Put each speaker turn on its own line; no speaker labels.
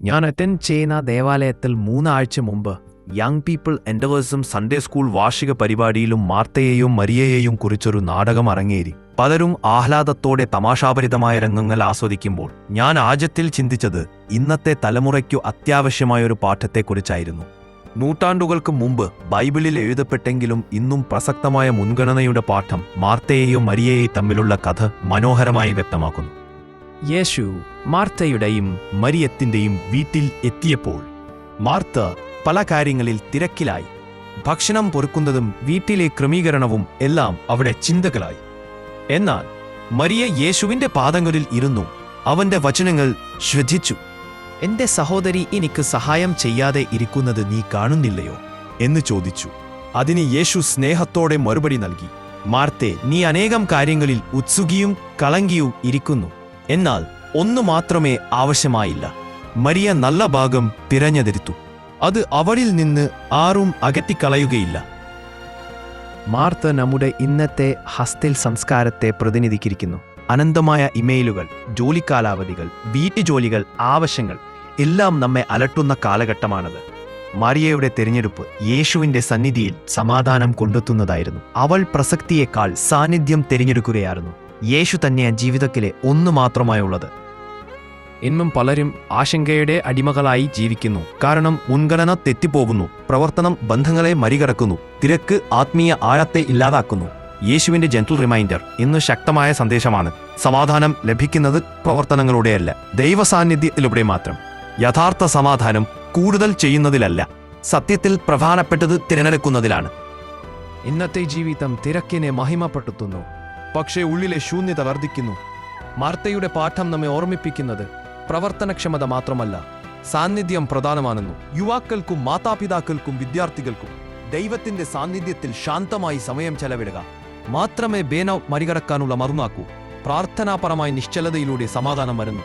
ഞാൻ അറ്റൻഡ് ചെയ്യുന്ന ദേവാലയത്തിൽ 3 ആഴ്ച മുമ്പ് യങ് പീപ്പിൾ എൻഡവേഴ്സും സൺഡേ സ്കൂൾ വാർഷിക പരിപാടിയിലും മാർത്തയെയും മരിയയെയും കുറിച്ചൊരു നാടകം അരങ്ങേറി. പലരും ആഹ്ലാദത്തോടെ തമാശാഭരിതമായ രംഗങ്ങൾ ആസ്വദിക്കുമ്പോൾ ഞാൻ ആഴത്തിൽ ചിന്തിച്ചത് ഇന്നത്തെ തലമുറയ്ക്കു അത്യാവശ്യമായൊരു പാഠത്തെക്കുറിച്ചായിരുന്നു. നൂറ്റാണ്ടുകൾക്ക് മുമ്പ് ബൈബിളിൽ എഴുതപ്പെട്ടെങ്കിലും ഇന്നും പ്രസക്തമായ മുൻഗണനയുടെ പാഠം മാർത്തയെയും മരിയയെയും തമ്മിലുള്ള കഥ മനോഹരമായി വ്യക്തമാക്കുന്നു. യേശു മാർത്തയുടെയും മരിയത്തിന്റെയും വീട്ടിൽ എത്തിയപ്പോൾ മാർത്ത പല കാര്യങ്ങളിൽ തിരക്കിലായി. ഭക്ഷണം പൊറുക്കുന്നതും വീട്ടിലെ ക്രമീകരണവും എല്ലാം അവിടെ ചിന്തകളായി. എന്നാൽ മരിയ യേശുവിന്റെ പാദങ്ങളിൽ ഇരുന്നു അവന്റെ വചനങ്ങൾ ശ്രദ്ധിച്ചു. "എന്റെ സഹോദരി എനിക്ക് സഹായം ചെയ്യാതെ ഇരിക്കുന്നത് നീ കാണുന്നില്ലയോ?" എന്ന് ചോദിച്ചു. അതിന് യേശു സ്നേഹത്തോടെ മറുപടി നൽകി, "മാർത്തേ, നീ അനേകം കാര്യങ്ങളിൽ ഉത്സുകിയും കളങ്കിയും ഇരിക്കുന്നു. എന്നാൽ ഒന്നു മാത്രമേ ആവശ്യമായില്ല. മരിയ നല്ല ഭാഗം തിരഞ്ഞെടുത്തു. അത് അവളിൽ നിന്ന് ആരും അകറ്റിക്കളയുകയില്ല." മാർത്ത നമ്മുടെ ഇന്നത്തെ ഹസ്തൽ സംസ്കാരത്തെ പ്രതിനിധീകരിക്കുന്നു. അനന്തമായ ഇമെയിലുകൾ, ജോലിക്കാലാവധികൾ, വീട്ടുജോലികൾ, ആവശ്യങ്ങൾ എല്ലാം നമ്മെ അലട്ടുന്ന കാലഘട്ടമാണത്. മറിയയുടെ തിരഞ്ഞെടുപ്പ് യേശുവിന്റെ സന്നിധിയിൽ സമാധാനം കൊണ്ടെത്തുന്നതായിരുന്നു. അവൾ പ്രസക്തിയേക്കാൾ സാന്നിധ്യം തിരഞ്ഞെടുക്കുകയായിരുന്നു. യേശു തന്നെ ജീവിതത്തിലെ ഒന്നു മാത്രമായുള്ളത്. ഇന്നും പലരും ആശങ്കയുടെ അടിമകളായി ജീവിക്കുന്നു. കാരണം മുൻഗണന തെറ്റിപ്പോകുന്നു, പ്രവർത്തനം ബന്ധങ്ങളെ മറികടക്കുന്നു, തിരക്ക് ആത്മീയ ആഴത്തെ ഇല്ലാതാക്കുന്നു. യേശുവിന്റെ ജെന്റിൽ റിമൈൻഡർ ഇന്ന് ശക്തമായ സന്ദേശമാണ്. സമാധാനം ലഭിക്കുന്നത് പ്രവർത്തനങ്ങളുടെയല്ല, ദൈവസാന്നിധ്യത്തിലൂടെ മാത്രം. യഥാർത്ഥ സമാധാനം കൂടുതൽ ചെയ്യുന്നതിലല്ല, സത്യത്തിൽ പ്രധാനപ്പെട്ടത് തിരഞ്ഞെടുക്കുന്നതിലാണ്. ഇന്നത്തെ ജീവിതം തിരക്കിനെ മഹിമപ്പെടുത്തുന്നു, പക്ഷേ ഉള്ളിലെ ശൂന്യത വർദ്ധിക്കുന്നു. മാർത്തയുടെ പാഠം നമ്മെ ഓർമ്മിപ്പിക്കുന്നത് പ്രവർത്തനക്ഷമത മാത്രമല്ല, സാന്നിധ്യം പ്രധാനമാണെന്നു. യുവാക്കൾക്കും മാതാപിതാക്കൾക്കും വിദ്യാർത്ഥികൾക്കും ദൈവത്തിന്റെ സാന്നിധ്യത്തിൽ ശാന്തമായി സമയം ചെലവിടുക മാത്രമേ ബേനൗട്ട് മറികടക്കാനുള്ള മറുനാക്കൂ. പ്രാർത്ഥനാപരമായ നിശ്ചലതയിലൂടെ സമാധാനം വരുന്നു.